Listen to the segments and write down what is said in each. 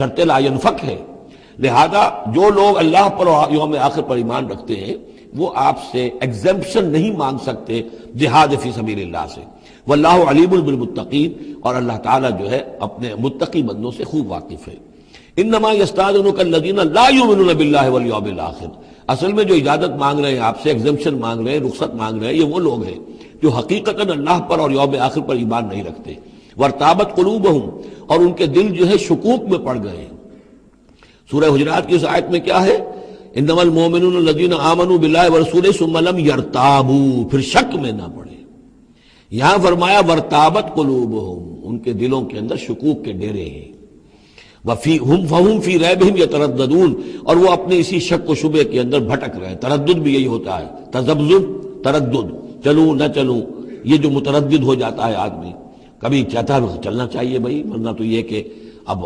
شرط لا ينفق ہے، لہذا جو لوگ اللہ پر اور یوم آخر پر ایمان رکھتے ہیں وہ آپ سے ایگزمپشن نہیں مانگ سکتے جہاد فی سبیل اللہ سے۔ واللہ علیم بالمتقین، اور اللہ تعالیٰ جو ہے اپنے متقی بندوں سے خوب واقف ہے۔ انما یستاذنک الذین لا یؤمنون باللہ والیوم الآخر، اصل میں جو اجازت مانگ رہے ہیں آپ سے، ایگزمپشن مانگ رہے ہیں، رخصت مانگ رہے ہیں، یہ وہ لوگ ہیں جو حقیقتاً اللہ پر اور یوم آخر پر ایمان نہیں رکھتے۔ وارتابت قلوبہم، اور ان کے دل جو ہے شکوک میں پڑ گئے ہیں۔ سورہ حجرات کی اس آیت میں کیا ہے؟ انما المؤمنون الذین آمنوا باللہ ورسولہ ثم لم یرتابوا، پھر شک میں نہ پڑے۔ یہاں فرمایا وارتابت قلوبہم، ان کے دلوں کے اندر شکوک کے ڈیرے ہیں۔ فَهُمْ فِي رَيْبِهِمْ يَتَرَدَّدُونَ، اور وہ اپنے اسی شک و شبے کے اندر بھٹک رہے ہیں۔ تردد بھی یہی ہوتا ہے، تذبذب، تردد، چلوں نہ چلوں، یہ جو متردد ہو جاتا ہے آدمی، کبھی چاہتا ہے چلنا چاہیے بھائی، ورنہ تو یہ کہ اب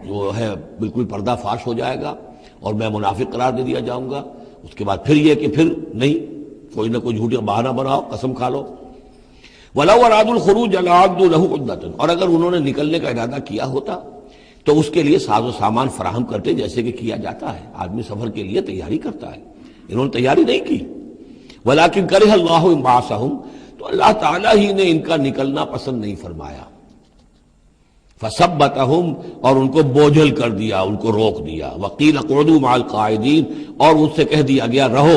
جو ہے بالکل پردہ فاش ہو جائے گا اور میں منافق قرار دے دیا جاؤں گا، اس کے بعد پھر یہ کہ پھر نہیں، کوئی نہ کوئی جھوٹی بہانہ بناؤ، قسم کھا لو۔ وَلَوْ أَرَادُوا الْخُرُوجَ لَأَعَدُّوا لَهُ عُدَّةً، اور اگر انہوں نے نکلنے کا ارادہ کیا ہوتا تو اس کے لیے ساز و سامان فراہم کرتے، جیسے کہ کیا جاتا ہے، آدمی سفر کے لیے تیاری کرتا ہے، انہوں نے تیاری نہیں کی۔ وَلَكِنْ كَرِهَ اللَّهُ انبعاثَهُمْ، تو اللہ تعالیٰ ہی نے ان کا نکلنا پسند نہیں فرمایا۔ فَثَبَّتَهُمْ، اور ان کو بوجھل کر دیا، ان کو روک دیا۔ وَقِيلَ اقْعُدُوا مَعَ الْقَاعِدِينَ، اور ان سے کہہ دیا گیا رہو،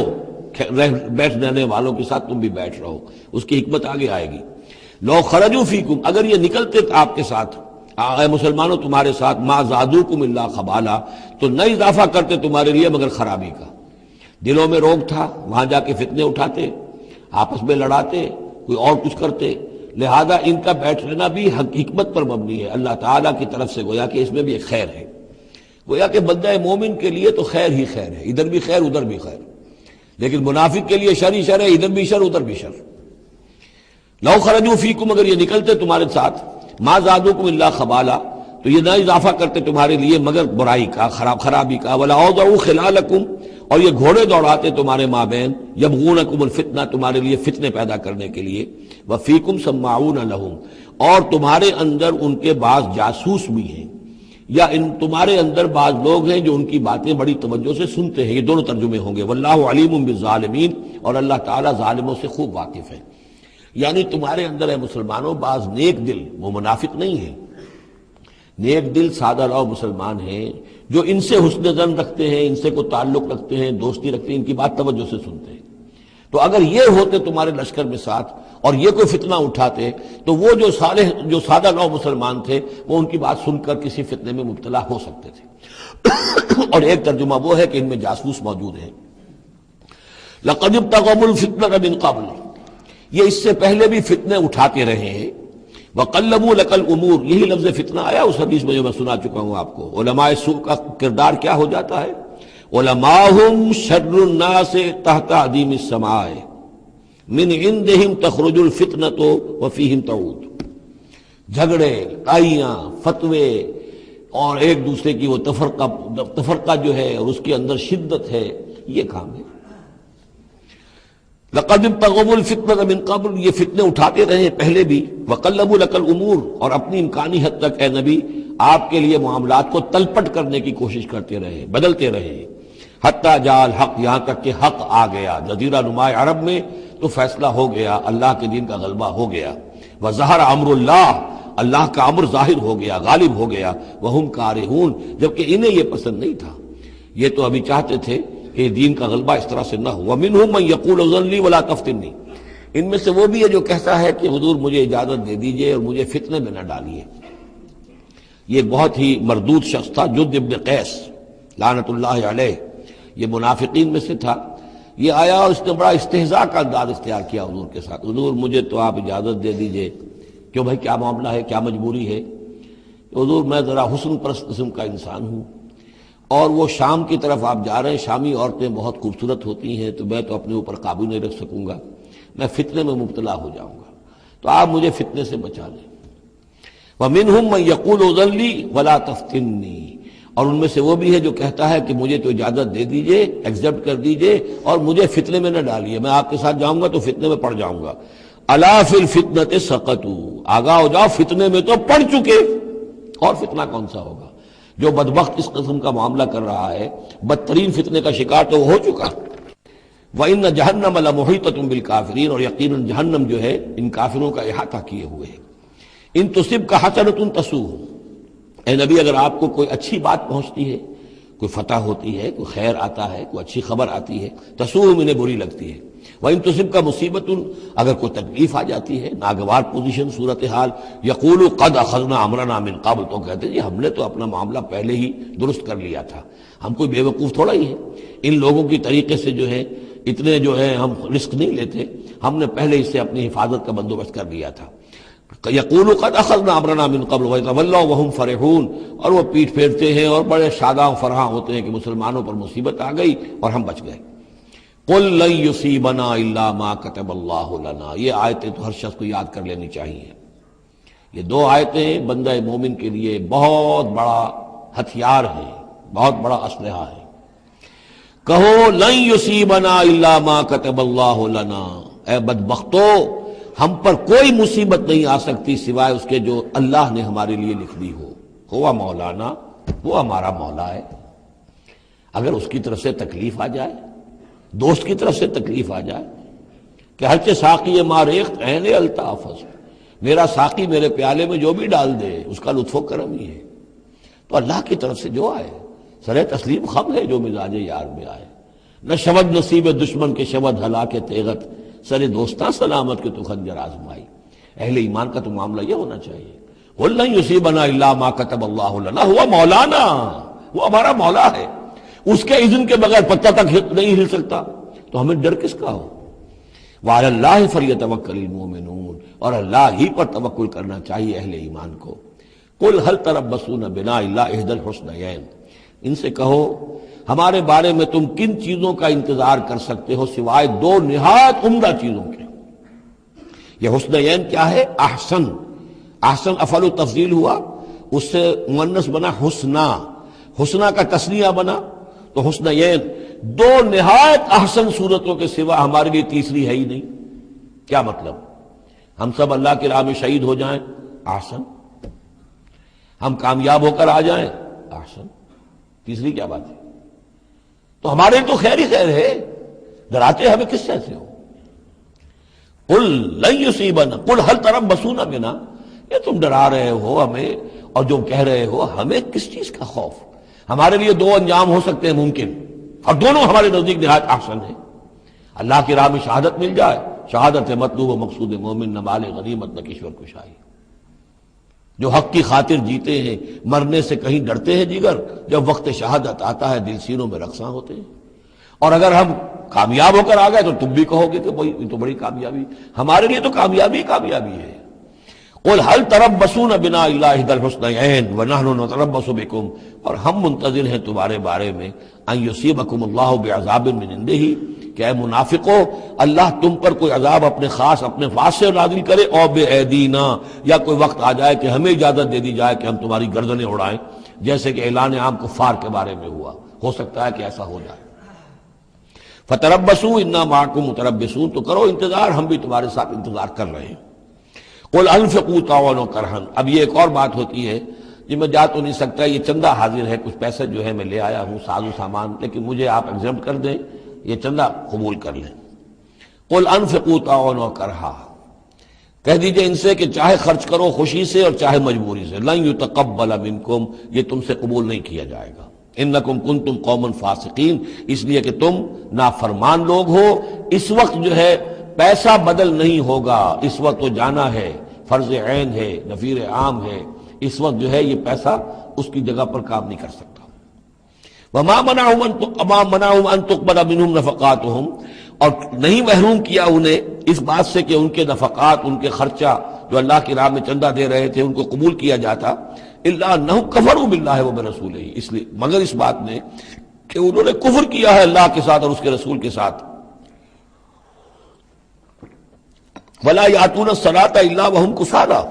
بیٹھنے والوں کے ساتھ تم بھی بیٹھ رہو۔ اس کی حکمت آگے آئے گی۔ لَوْ خَرَجُوا فِيكُمْ، اگر یہ نکلتے آپ کے ساتھ، اے مسلمانوں تمہارے ساتھ، مَا زَادُوكُمْ إِلَّا خَبَالًا، تو نہ اضافہ کرتے تمہارے لیے مگر خرابی کا۔ دلوں میں روگ تھا، وہاں جا کے فتنے اٹھاتے، آپس میں لڑاتے، کوئی اور کچھ کرتے، لہذا ان کا بیٹھ رہنا بھی حکمت پر مبنی ہے، اللہ تعالیٰ کی طرف سے، گویا کہ اس میں بھی ایک خیر ہے، گویا کہ بندہ مومن کے لیے تو خیر ہی خیر ہے، ادھر بھی خیر ادھر بھی خیر، لیکن منافق کے لیے شر ہی شر ہے، ادھر بھی شر ادھر بھی شر۔ لو خرجوا فیکم، اگر یہ نکلتے تمہارے ساتھ، ما زادوکم الا خبالا، تو یہ نہ اضافہ کرتے تمہارے لیے مگر برائی کا، خرابی کا۔ ولا اوضعوا خلالکم، اور یہ گھوڑے دوڑاتے تمہارے مابین، یبغونکم الفتنہ، تمہارے لیے فتنے پیدا کرنے کے لیے۔ وفیکم سماعون لہم، اور تمہارے اندر ان کے بعض جاسوس بھی ہیں، یا تمہارے اندر بعض لوگ ہیں جو ان کی باتیں بڑی توجہ سے سنتے ہیں۔ یہ دونوں ترجمے ہوں گے۔ واللہ علیم بالظالمین، اور اللہ تعالیٰ ظالموں سے خوب واقف ہے۔ یعنی تمہارے اندر ہے مسلمانوں بعض نیک دل، وہ منافق نہیں ہیں، نیک دل سادہ رو مسلمان ہیں جو ان سے حسن ظن رکھتے ہیں، ان سے کوئی تعلق رکھتے ہیں، دوستی رکھتے ہیں، ان کی بات توجہ سے سنتے ہیں۔ تو اگر یہ ہوتے تمہارے لشکر میں ساتھ اور یہ کوئی فتنہ اٹھاتے تو وہ جو صالح، جو سادہ لو مسلمان تھے، وہ ان کی بات سن کر کسی فتنے میں مبتلا ہو سکتے تھے۔ اور ایک ترجمہ وہ ہے کہ ان میں جاسوس موجود ہیں۔ لَقَدِ ابْتَغَوُا الْفِتْنَةَ مِنْ قَبْلُ، یہ اس سے پہلے بھی فتنے اٹھاتے رہے ہیں۔ وَقَلَّبُوا لَكَ الْأُمُورَ، یہی لفظ فتنہ آیا اس حدیث میں جو میں سنا چکا ہوں آپ کو۔ علماء سوء کا کردار کیا ہو جاتا ہے؟ علماءہم شر الناس تحت عدیم السماء، من عندہم تخرج الفتنۃ وفیہم تعود۔ جھگڑے، لڑائیاں، فتوے، اور ایک دوسرے کی وہ تفرقہ جو ہے اور اس کے اندر شدت ہے، یہ کام ہے۔ لَقَدِ ابْتَغَوُا الْفِتْنَةَ مِنْ قَبْلُ، یہ فتنے اٹھاتے رہے پہلے بھی۔ وَقَلَّبُوا لَكَ الْأُمُورَ، اور اپنی امکانی حد تک اے نبی آپ کے لیے معاملات کو تلپٹ کرنے کی کوشش کرتے رہے، بدلتے رہے۔ حتیٰ جاء الحق، یہاں تک کہ حق آ گیا جزیرہ نماء عرب میں، تو فیصلہ ہو گیا، اللہ کے دین کا غلبہ ہو گیا۔ وَظَهَرَ أَمْرُ اللَّهِ، اللہ کا امر ظاہر ہو گیا، غالب ہو گیا۔ وَهُمْ كَارِهُونَ، جبکہ انہیں یہ پسند نہیں تھا، یہ تو ابھی چاہتے تھے کہ دین کا غلبہ اس طرح سے نہ ہو۔ وَمِنْهُمْ مَنْ يَقُولُ اذْن لِّي وَلَا تَفْتِنِّي، ان میں سے وہ بھی ہے جو کہتا ہے کہ حضور مجھے اجازت دے دیجئے اور مجھے فتنے میں نہ ڈالیے۔ یہ بہت ہی مردود شخص تھا، جد ابن قیس لعنت اللہ علیہ، یہ منافقین میں سے تھا۔ یہ آیا اور اس نے بڑا استہزاء کا انداز اختیار کیا حضور کے ساتھ۔ حضور مجھے تو آپ اجازت دے دیجئے۔ کیوں بھائی، کیا معاملہ ہے، کیا مجبوری ہے؟ حضور میں ذرا حسن پرست قسم کا انسان ہوں، اور وہ شام کی طرف آپ جا رہے ہیں، شامی عورتیں بہت خوبصورت ہوتی ہیں، تو میں تو اپنے اوپر قابو نہیں رکھ سکوں گا، میں فتنے میں مبتلا ہو جاؤں گا، تو آپ مجھے فتنے سے بچا لیں۔ وَمِنْهُمْ مَنْ يَقُولُ اذْن لِّي وَلَا تَفْتِنِّي، اور ان میں سے وہ بھی ہے جو کہتا ہے کہ مجھے تو اجازت دے دیجئے، ایکسپٹ کر دیجئے، اور مجھے فتنے میں نہ ڈالیے، میں آپ کے ساتھ جاؤں گا تو فتنے میں پڑ جاؤں گا۔ أَلَا فِي الْفِتْنَةِ سَقَطُوا، آگاہ ہو جاؤ، فتنے میں تو پڑ چکے، اور فتنہ کون سا ہوگا؟ جو بدبخت اس قسم کا معاملہ کر رہا ہے بدترین فتنے کا شکار تو وہ ہو چکا۔ وَإِنَّ جَهَنَّمَ لَمُحِيطَةٌ بِالْكَافِرِينَ، اور یقیناً جہنم جو ہے ان کافروں کا احاطہ کیے ہوئے ہے۔ ان تصبک حسنۃ تسؤہم، اے نبی اگر آپ کو کوئی اچھی بات پہنچتی ہے، کوئی فتح ہوتی ہے، کوئی خیر آتا ہے، کوئی اچھی خبر آتی ہے، تسؤہم انہیں بری لگتی ہے۔ وَإِن تُصِبْكَ مُصِیبَةٌ، اگر کوئی تکلیف آ جاتی ہے، ناگوار پوزیشن، صورتحال، یقولوا قد اخذنا امرنا من قبل، تو کہتے ہیں جی ہم نے تو اپنا معاملہ پہلے ہی درست کر لیا تھا، ہم کوئی بے وقوف تھوڑا ہی ہے، ان لوگوں کی طریقے سے جو ہے اتنے جو ہے ہم رسک نہیں لیتے، ہم نے پہلے اس سے اپنی حفاظت کا بندوبست کر لیا تھا۔ یقولوا قد اخذنا امرنا من قبل ویتولوا وهم فرحون، اور وہ پیٹھ پھیرتے ہیں اور بڑے شاداں و فرحاں ہوتے ہیں کہ مسلمانوں پر مصیبت آ گئی اور ہم بچ گئے۔ قل لن یصیبنا الا ما كتب اللہ لنا، یہ آیتیں تو ہر شخص کو یاد کر لینی چاہیے۔ یہ دو آیتیں بندہ مومن کے لیے بہت بڑا ہتھیار ہیں، بہت بڑا اسلحہ ہے۔ کہو لن یصیبنا الا ما كتب اللہ لنا، اے بدبختو ہم پر کوئی مصیبت نہیں آ سکتی سوائے اس کے جو اللہ نے ہمارے لیے لکھ دی ہو۔ ہوا مولانا، وہ ہمارا مولا ہے، اگر اس کی طرف سے تکلیف آ جائے، دوست کی طرف سے تکلیف آ جائے کہ ہرچہ ساقی ما ریخت عین الطافظ، میرا ساقی میرے پیالے میں جو بھی ڈال دے اس کا لطف و کرم ہی ہے، تو اللہ کی طرف سے جو آئے سر تسلیم خم ہے جو مزاج یار میں آئے۔ نہ شود نصیب دشمن کے شود ہلاک تیغت، سر دوستاں سلامت کے تو خنجر آزمائی۔ اہل ایمان کا تو معاملہ یہ ہونا چاہیے، قل لن یصیبنا الا ما كتب اللہ لنا، ہوا مولانا، وہ ہمارا مولا ہے، اس کے اذن کے بغیر پتہ تک نہیں ہل سکتا، تو ہمیں ڈر کس کا ہو؟ وعلی اللہ فلیتوکل المؤمنون، اور اللہ ہی پر توکل کرنا چاہیے اہل ایمان کو۔ قل هل تربصون بنا الا احدى الحسنیین، ان سے کہو ہمارے بارے میں تم کن چیزوں کا انتظار کر سکتے ہو سوائے دو نہایت عمدہ چیزوں کے۔ یہ حسنیین کیا ہے؟ احسن، احسن افعل تفضیل ہوا، اس سے مؤنث بنا حسنا، حسنا کا تثنیہ بنا، تو حسنیین دو نہایت احسن صورتوں کے سوا ہمارے لیے تیسری ہے ہی نہیں۔ کیا مطلب؟ ہم سب اللہ کی راہ میں شہید ہو جائیں، احسن، ہم کامیاب ہو کر آ جائیں، احسن، تیسری کیا بات ہے؟ تو ہمارے تو خیر ہی خیر ہے، ڈراتے ہمیں کس سے ہو؟ قل لن یصیبنا، قل هل تربصون بنا، یہ تم ڈرا رہے ہو ہمیں اور جو کہہ رہے ہو ہمیں کس چیز کا خوف؟ ہمارے لیے دو انجام ہو سکتے ہیں ممکن، اور دونوں ہمارے نزدیک نہایت احسن ہیں۔ اللہ کی راہ میں شہادت مل جائے، شہادت ہے مطلوب و مقصود مومن، نہ مال غنیمت نہ کشور کشائی۔ جو حق کی خاطر جیتے ہیں، مرنے سے کہیں ڈرتے ہیں جگر، جب وقت شہادت آتا ہے دل سینوں میں رقصاں ہوتے ہیں۔ اور اگر ہم کامیاب ہو کر آ گئے تو تم بھی کہو گے کہ بھائی یہ تو بڑی کامیابی، ہمارے لیے تو کامیابی کامیابی ہے۔ قل هل تربصون بنا الا احدى الحسنيين ونحن نتربص بكم، اور ہم منتظر ہیں تمہارے بارے میں ان يصيبكم الله بعذاب من عنده، کہ اے منافقو اللہ تم پر کوئی عذاب اپنے خاص اپنے پاس سے نازل کرے، او بأيدينا، یا کوئی وقت آ جائے کہ ہمیں اجازت دے دی جائے کہ ہم تمہاری گردنیں اڑائیں، جیسے کہ اعلان عام کفار کے بارے میں ہوا، ہو سکتا ہے کہ ایسا ہو جائے۔ فتربصوا انا معكم متربصون، تو کرو انتظار، ہم بھی تمہارے ساتھ انتظار کر رہے ہیں۔ قل انفقوا طوعا وكرها، اب یہ ایک اور بات ہوتی ہے جی میں جا تو نہیں سکتا، یہ چندہ حاضر ہے، کچھ پیسے جو ہے میں لے آیا ہوں، ساز و سامان، لیکن مجھے آپ ایگزمپٹ کر دیں، یہ چندہ قبول کر لیں۔ قل انفقوا طوعا وكرها، کہہ دیجئے ان سے کہ چاہے خرچ کرو خوشی سے اور چاہے مجبوری سے، لن يتقبل منکم، یہ تم سے قبول نہیں کیا جائے گا، انکم کنتم قوما فاسقین، اس لیے کہ تم نافرمان لوگ ہو۔ اس وقت جو ہے پیسہ بدل نہیں ہوگا، اس وقت تو جانا ہے، فرض عین ہے، نفیر عام ہے، اس وقت جو ہے یہ پیسہ اس کی جگہ پر کام نہیں کر سکتا۔ وما منعهم ان تقبل منهم نفقاتهم، اور نہیں محروم کیا انہیں اس بات سے کہ ان کے نفقات، ان کے خرچہ جو اللہ کی راہ میں چندہ دے رہے تھے ان کو قبول کیا جاتا، الا انهم كفروا بالله وبرسوله، اس لیے مگر اس بات نے کہ انہوں نے کفر کیا ہے اللہ کے ساتھ اور اس کے رسول کے ساتھ۔ ولا یاتون الصلاۃ الا وهم کسالى،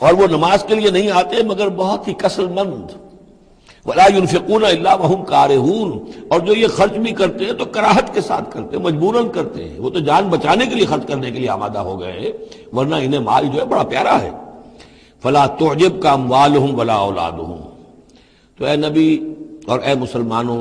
اور وہ نماز کے لیے نہیں آتے مگر بہت ہی کسل مند۔ ولا ينفقون الا وهم کارہون، اور جو یہ خرچ بھی کرتے ہیں تو کراہت کے ساتھ کرتے ہیں، مجبوراً کرتے ہیں، وہ تو جان بچانے کے لیے خرچ کرنے کے لیے آمادہ ہو گئے ہیں، ورنہ انہیں مال جو ہے بڑا پیارا ہے۔ فلا تعجبک اموالهم ولا اولادهم، تو اے نبی اور اے مسلمانوں